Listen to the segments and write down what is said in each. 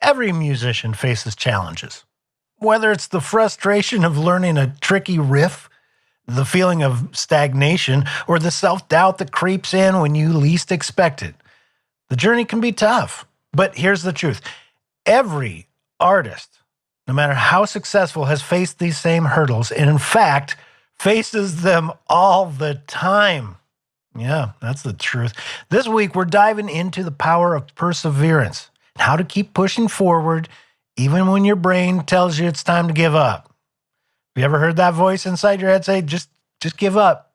Every musician faces challenges. Whether it's the frustration of learning a tricky riff, the feeling of stagnation, or the self-doubt that creeps in when you least expect it. The journey can be tough, but here's the truth. Every artist, no matter how successful, has faced these same hurdles, and in fact, faces them all the time. Yeah, that's the truth. This week, we're diving into the power of perseverance and how to keep pushing forward even when your brain tells you it's time to give up. Have you ever heard that voice inside your head say, just give up.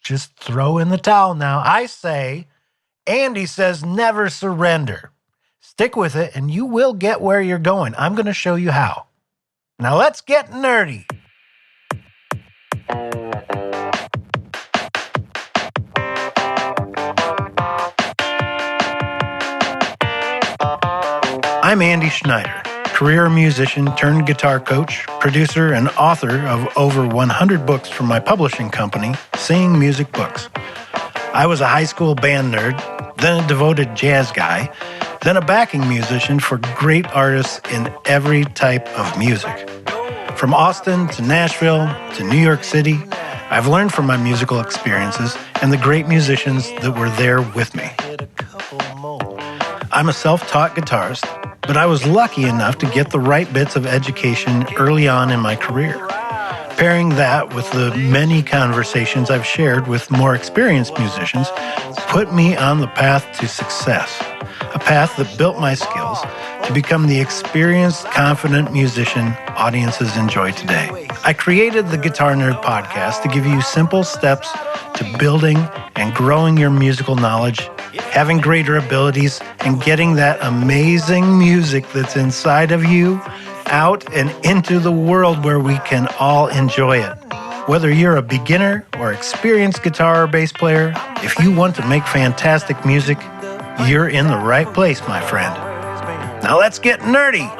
Just throw in the towel now. I say, Andy says, never surrender. Stick with it and you will get where you're going. I'm going to show you how. Now let's get nerdy. I'm Andy Schneider, career musician turned guitar coach, producer, and author of over 100 books from my publishing company, Sing Music Books. I was a high school band nerd, then a devoted jazz guy, then a backing musician for great artists in every type of music. From Austin to Nashville to New York City, I've learned from my musical experiences and the great musicians that were there with me. I'm a self-taught guitarist, but I was lucky enough to get the right bits of education early on in my career. Pairing that with the many conversations I've shared with more experienced musicians put me on the path to success, a path that built my skills to become the experienced, confident musician audiences enjoy today. I created the Guitar Nerd podcast to give you simple steps to building and growing your musical knowledge, having greater abilities, and getting that amazing music that's inside of you out and into the world where we can all enjoy it. Whether you're a beginner or experienced guitar or bass player, if you want to make fantastic music, you're in the right place, my friend. Now let's get nerdy.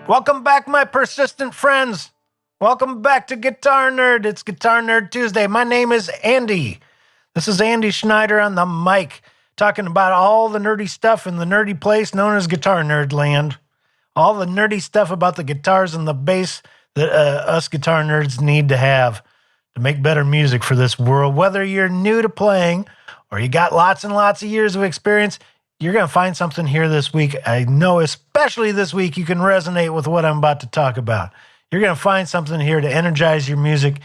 Welcome back, my persistent friends. Welcome back to Guitar Nerd. It's Guitar Nerd Tuesday. My name is Andy. This is Andy Schneider on the mic, talking about all the nerdy stuff in the nerdy place known as Guitar Nerd Land. All the nerdy stuff about the guitars and the bass that us guitar nerds need to have to make better music for this world. Whether you're new to playing or you got lots and lots of years of experience, you're going to find something here this week. I know especially this week you can resonate with what I'm about to talk about. You're going to find something here to energize your music,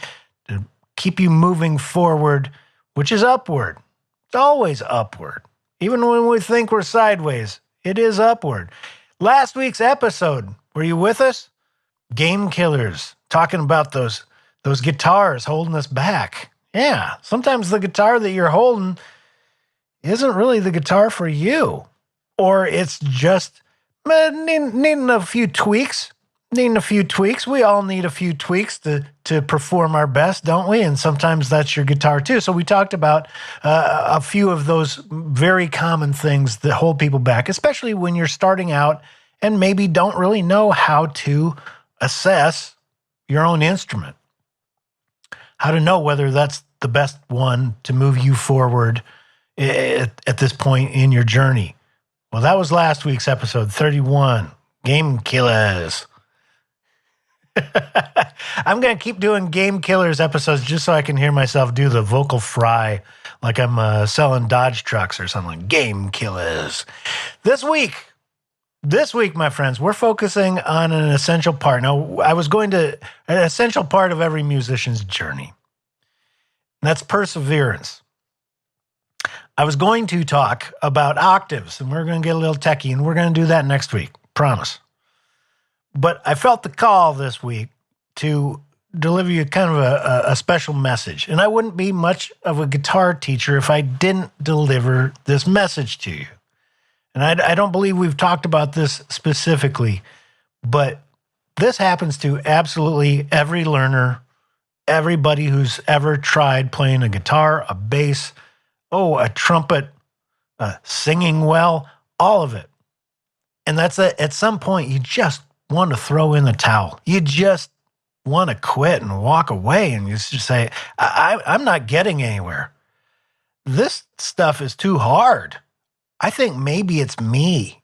to keep you moving forward, which is upward. It's always upward. Even when we think we're sideways, it is upward. Last week's episode, were you with us? Game killers, talking about those guitars holding us back. Yeah, sometimes the guitar that you're holding isn't really the guitar for you. Or it's just needing a few tweaks. We all need a few tweaks to perform our best, don't we? And sometimes that's your guitar too. So we talked about a few of those very common things that hold people back, especially when you're starting out and maybe don't really know how to assess your own instrument, how to know whether that's the best one to move you forward at this point in your journey. Well, that was last week's episode 31, Game Killers. I'm going to keep doing Game Killers episodes just so I can hear myself do the vocal fry like I'm selling Dodge trucks or something. Game Killers. This week, my friends, we're focusing on an essential part. Now, an essential part of every musician's journey. And that's perseverance. I was going to talk about octaves, and we're going to get a little techie, and we're going to do that next week. Promise. But I felt the call this week to deliver you kind of a special message. And I wouldn't be much of a guitar teacher if I didn't deliver this message to you. And I don't believe we've talked about this specifically, but this happens to absolutely every learner, everybody who's ever tried playing a guitar, a bass, a trumpet, singing well, all of it. And that's at some point you just want to throw in the towel. You just want to quit and walk away and you just say, I'm not getting anywhere. This stuff is too hard. I think maybe it's me.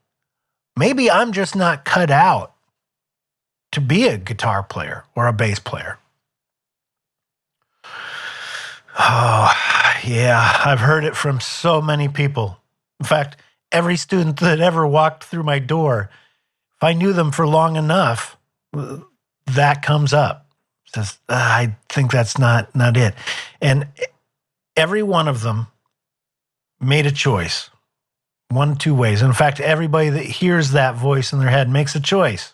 Maybe I'm just not cut out to be a guitar player or a bass player. Oh, yeah, I've heard it from so many people. In fact, every student that ever walked through my door, if I knew them for long enough, that comes up. Says, I think that's not it. And every one of them made a choice, one, two ways. In fact, everybody that hears that voice in their head makes a choice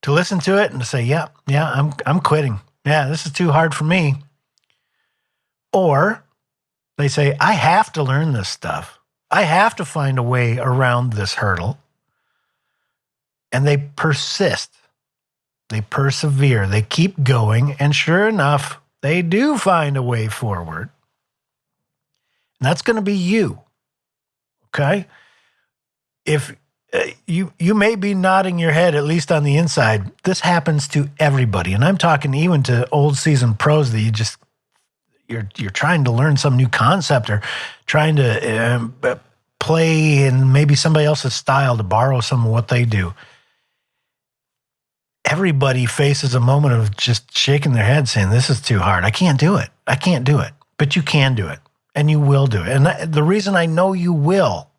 to listen to it and to say, yeah, I'm quitting. Yeah, this is too hard for me. Or they say, I have to learn this stuff. I have to find a way around this hurdle. And they persist. They persevere. They keep going. And sure enough, they do find a way forward. And that's going to be you. Okay? If you may be nodding your head, at least on the inside, this happens to everybody. And I'm talking even to old seasoned pros that you're trying to learn some new concept or trying to play in maybe somebody else's style to borrow some of what they do. Everybody faces a moment of just shaking their head saying, this is too hard. I can't do it. I can't do it. But you can do it. And you will do it. And the reason I know you will,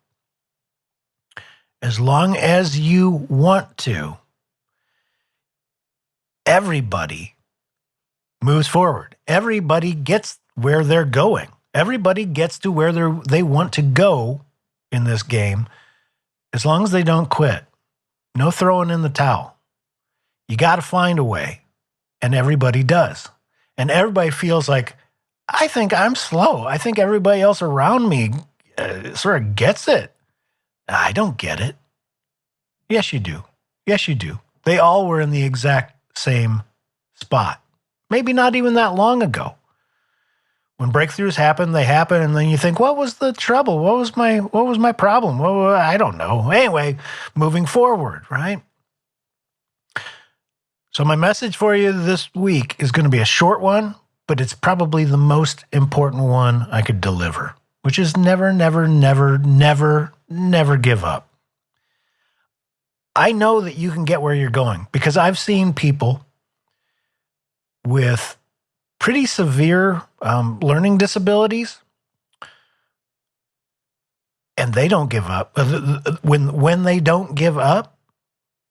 as long as you want to, everybody moves forward. Everybody gets where they're going. Everybody gets to where they want to go in this game, as long as they don't quit. No throwing in the towel. You got to find a way, and everybody does. And everybody feels like, I think I'm slow. I think everybody else around me sort of gets it. I don't get it. Yes, you do. Yes, you do. They all were in the exact same spot. Maybe not even that long ago. When breakthroughs happen, they happen, and then you think, what was the trouble? What was my problem? Well, I don't know. Anyway, moving forward, right? So my message for you this week is going to be a short one, but it's probably the most important one I could deliver, which is never, never, never, never, never give up. I know that you can get where you're going because I've seen people with pretty severe learning disabilities, and they don't give up. When they don't give up,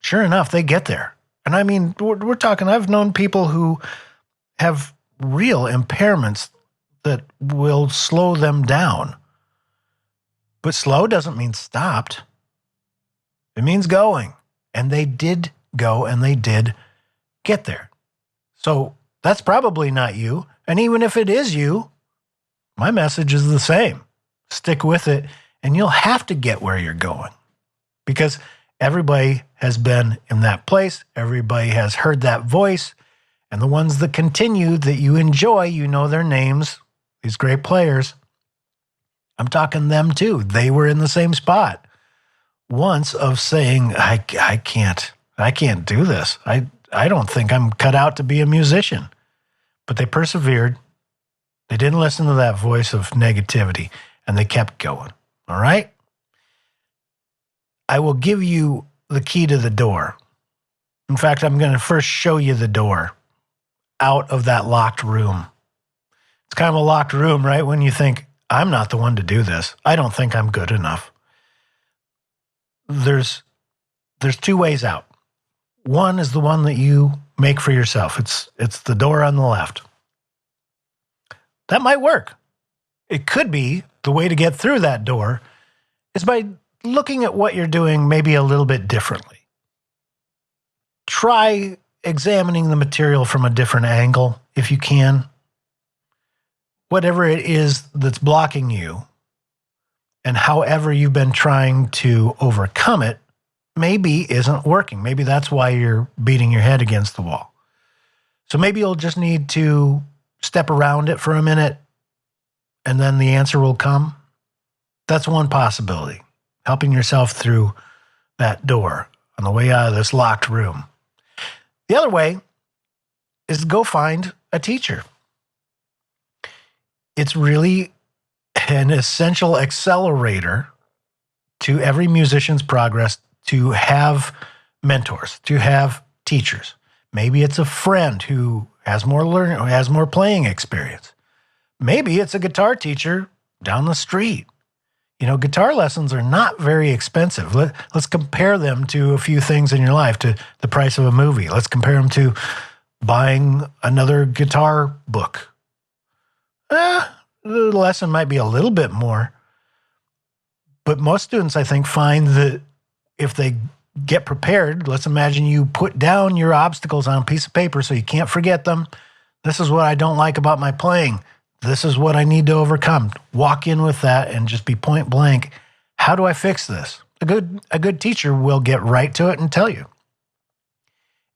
sure enough, they get there. And I mean, we're talking, I've known people who have real impairments that will slow them down. But slow doesn't mean stopped. It means going. And they did go and they did get there. So that's probably not you. And even if it is you, my message is the same. Stick with it, and you'll have to get where you're going. Because everybody has been in that place. Everybody has heard that voice. And the ones that continue that you enjoy, you know their names, these great players. I'm talking them too. They were in the same spot once of saying, I can't do this. I don't think I'm cut out to be a musician. But they persevered. They didn't listen to that voice of negativity, and they kept going. All right? I will give you the key to the door. In fact, I'm going to first show you the door out of that locked room. It's kind of a locked room, right? When you think, I'm not the one to do this. I don't think I'm good enough. There's two ways out. One is the one that you make for yourself. It's the door on the left. That might work. It could be the way to get through that door is by looking at what you're doing maybe a little bit differently. Try examining the material from a different angle if you can. Whatever it is that's blocking you, and however you've been trying to overcome it, maybe isn't working. Maybe that's why you're beating your head against the wall. So maybe you'll just need to step around it for a minute, and then the answer will come. That's one possibility, helping yourself through that door on the way out of this locked room. The other way is to go find a teacher. It's really an essential accelerator to every musician's progress to have mentors, to have teachers. Maybe it's a friend who has more learning, who has more playing experience. Maybe it's a guitar teacher down the street. Guitar lessons are not very expensive. Let's compare them to a few things in your life, to the price of a movie. Let's compare them to buying another guitar book. The lesson might be a little bit more, but most students, I think, find that if they get prepared, let's imagine you put down your obstacles on a piece of paper so you can't forget them. This is what I don't like about my playing. This is what I need to overcome. Walk in with that and just be point blank. How do I fix this? A good teacher will get right to it and tell you.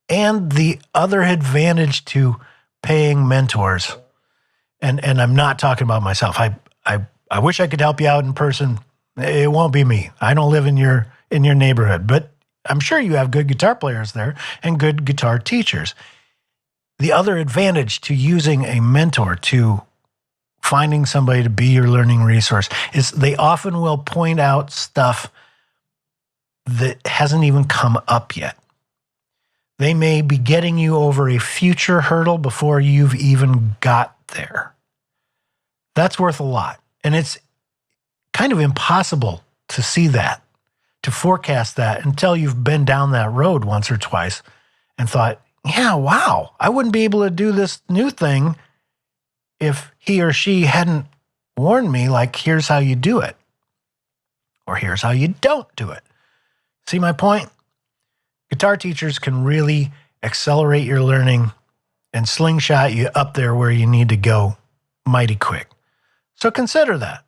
And the other advantage to paying mentors, and I'm not talking about myself. I wish I could help you out in person. It won't be me. I don't live in your neighborhood, but I'm sure you have good guitar players there and good guitar teachers. The other advantage to using a mentor, to finding somebody to be your learning resource, is they often will point out stuff that hasn't even come up yet. They may be getting you over a future hurdle before you've even got there. That's worth a lot. And it's kind of impossible to see that, to forecast that until you've been down that road once or twice and thought, yeah, wow, I wouldn't be able to do this new thing if he or she hadn't warned me, like, here's how you do it, or here's how you don't do it. See my point? Guitar teachers can really accelerate your learning and slingshot you up there where you need to go mighty quick. So consider that.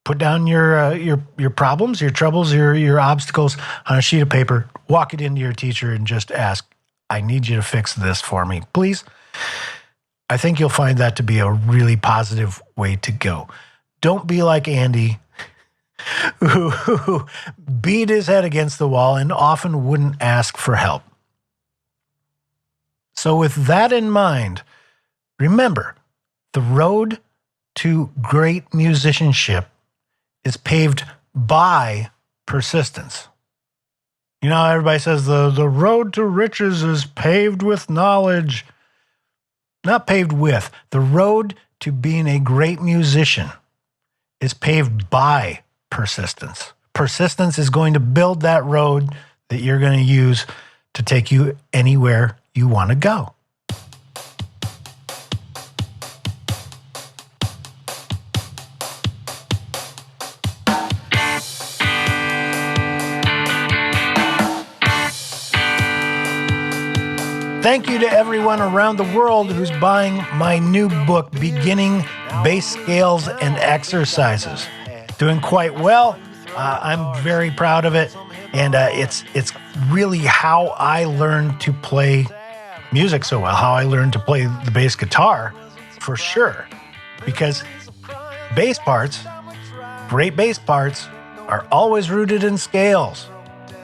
Put down your problems, your troubles, your obstacles on a sheet of paper. Walk it into your teacher and just ask, I need you to fix this for me, please. I think you'll find that to be a really positive way to go. Don't be like Andy, who beat his head against the wall and often wouldn't ask for help. So with that in mind, remember, the road to great musicianship is paved by persistence. Everybody says the road to riches is paved with knowledge. Not paved with. The road to being a great musician is paved by persistence. Persistence is going to build that road that you're going to use to take you anywhere you want to go. Thank you to everyone around the world who's buying my new book, Beginning Bass Scales and Exercises. Doing quite well. I'm very proud of it. And it's really how I learned to play music so well, how I learned to play the bass guitar, for sure. Because bass parts, great bass parts, are always rooted in scales.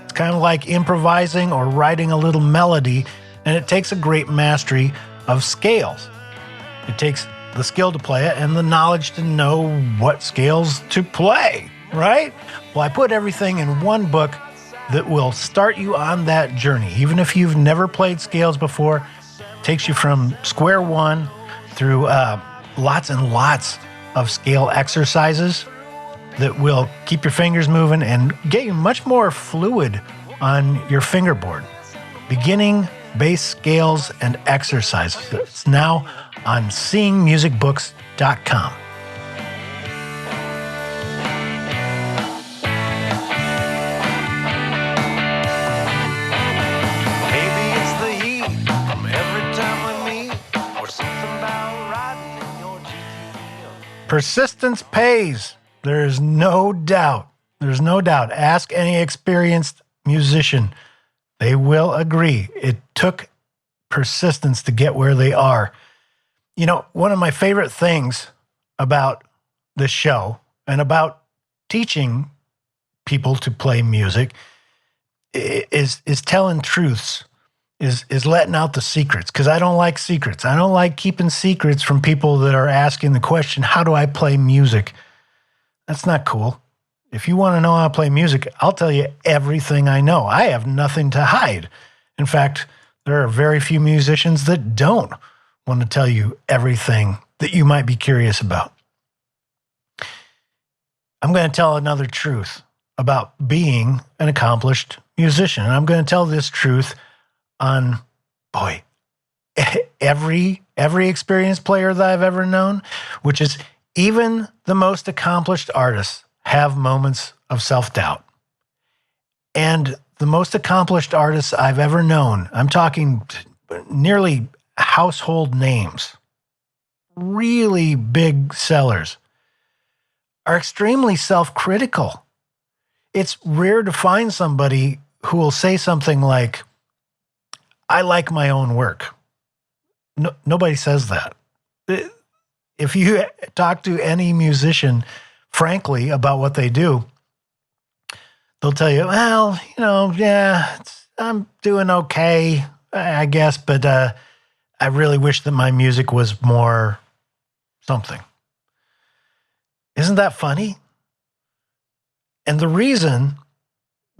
It's kind of like improvising or writing a little melody. And it takes a great mastery of scales. It takes the skill to play it and the knowledge to know what scales to play, right? Well, I put everything in one book that will start you on that journey. Even if you've never played scales before, it takes you from square one through lots and lots of scale exercises that will keep your fingers moving and get you much more fluid on your fingerboard. Beginning Bass Scales and Exercises. It's now on seeingmusicbooks.com. Maybe it's the heat from every time we meet, or something about riding in your GTRNRD. Persistence pays. There's no doubt. There's no doubt. Ask any experienced musician. They will agree. It took persistence to get where they are. One of my favorite things about this show and about teaching people to play music is telling truths, is letting out the secrets, because I don't like secrets. I don't like keeping secrets from people that are asking the question, how do I play music? That's not cool. If you want to know how to play music, I'll tell you everything I know. I have nothing to hide. In fact, there are very few musicians that don't want to tell you everything that you might be curious about. I'm going to tell another truth about being an accomplished musician. And I'm going to tell this truth on, every experienced player that I've ever known, which is even the most accomplished artists have moments of self-doubt. And the most accomplished artists I've ever known, I'm talking nearly household names, really big sellers, are extremely self-critical. It's rare to find somebody who will say something like, I like my own work. No, nobody says that. If you talk to any musician, frankly, about what they do, they'll tell you, well, I'm doing okay, I guess, but I really wish that my music was more something. Isn't that funny? And the reason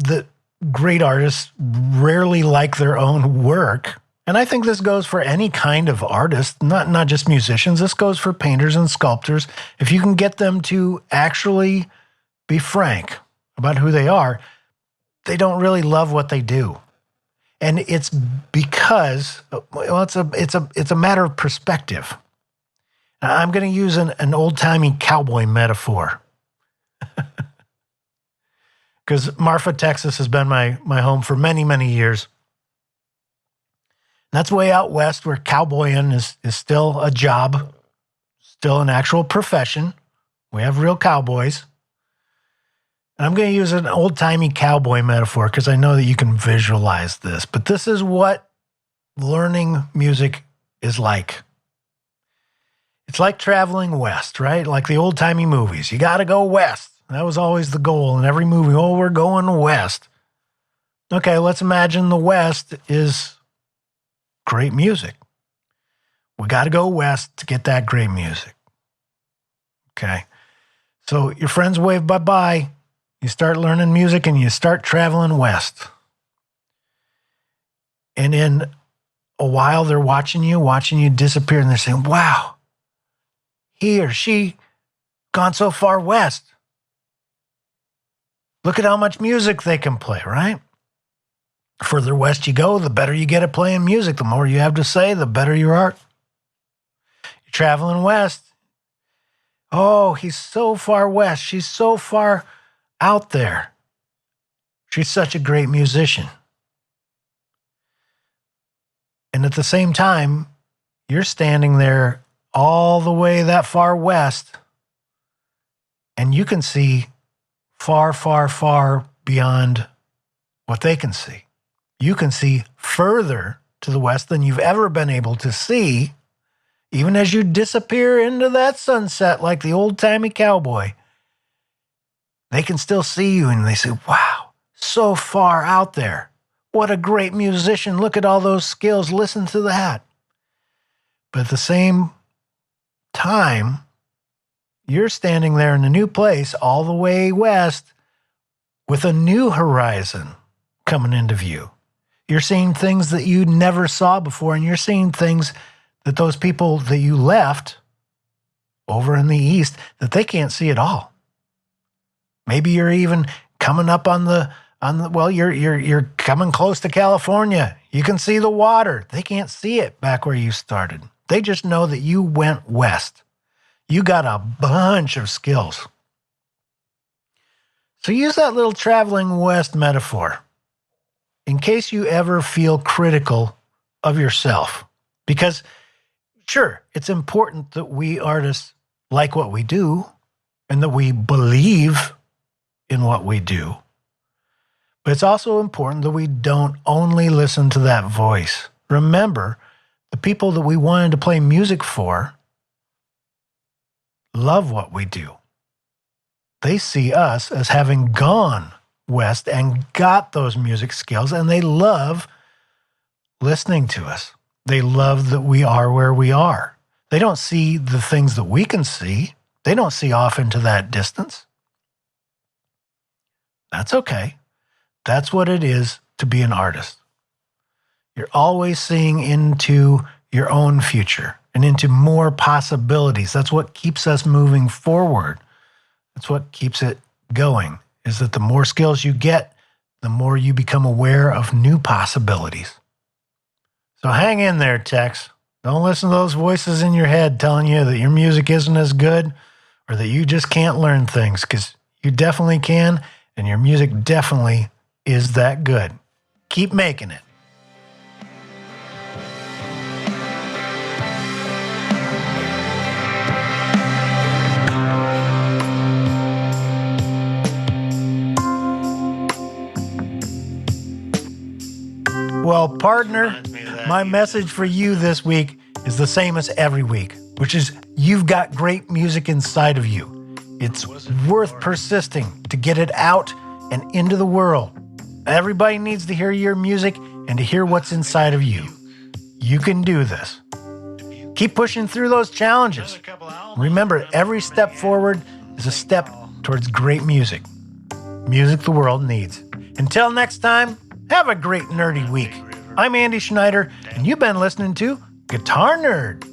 that great artists rarely like their own work, and I think this goes for any kind of artist, not just musicians, this goes for painters and sculptors. If you can get them to actually be frank about who they are, they don't really love what they do. And it's because, it's a matter of perspective. Now, I'm going to use an old-timey cowboy metaphor. Because Marfa, Texas has been my home for many, many years. And that's way out west where cowboying is still a job, still an actual profession. We have real cowboys. And I'm going to use an old-timey cowboy metaphor because I know that you can visualize this. But this is what learning music is like. It's like traveling west, right? Like the old-timey movies. You got to go west. That was always the goal in every movie. Oh, we're going west. Okay, let's imagine the West is great music. We got to go west to get that great music. Okay. So your friends wave bye-bye. You start learning music and you start traveling west. And in a while, they're watching you disappear, and they're saying, wow, he or she gone so far west. Look at how much music they can play, right? Further west you go, the better you get at playing music. The more you have to say, the better you are. You're traveling west. Oh, he's so far west. She's so far out there. She's such a great musician. And at the same time, you're standing there all the way that far west, and you can see far, far, far beyond what they can see. You can see further to the west than you've ever been able to see, even as you disappear into that sunset like the old-timey cowboy. They can still see you, and they say, wow, so far out there. What a great musician. Look at all those skills. Listen to that. But at the same time, you're standing there in a new place all the way west with a new horizon coming into view. You're seeing things that you never saw before, and you're seeing things that those people that you left over in the east, that they can't see at all. Maybe you're even coming up you're coming close to California. You can see the water. They can't see it back where you started. They just know that you went west. You got a bunch of skills. So use that little traveling west metaphor in case you ever feel critical of yourself. Because, sure, it's important that we artists like what we do and that we believe in what we do. But it's also important that we don't only listen to that voice. Remember, the people that we wanted to play music for love what we do. They see us as having gone west and got those music skills, and they love listening to us. They love that we are where we are. They don't see the things that we can see. They don't see off into that distance. That's okay. That's what it is to be an artist. You're always seeing into your own future and into more possibilities. That's what keeps us moving forward. That's what keeps it going, is that the more skills you get, the more you become aware of new possibilities. So hang in there, Tex. Don't listen to those voices in your head telling you that your music isn't as good or that you just can't learn things, because you definitely can, and your music definitely is that good. Keep making it. Well, partner, my message for you this week is the same as every week, which is you've got great music inside of you. It's worth persisting to get it out and into the world. Everybody needs to hear your music and to hear what's inside of you. You can do this. Keep pushing through those challenges. Remember, every step forward is a step towards great music. Music the world needs. Until next time, have a great nerdy week. I'm Andy Schneider, and you've been listening to Guitar Nerd.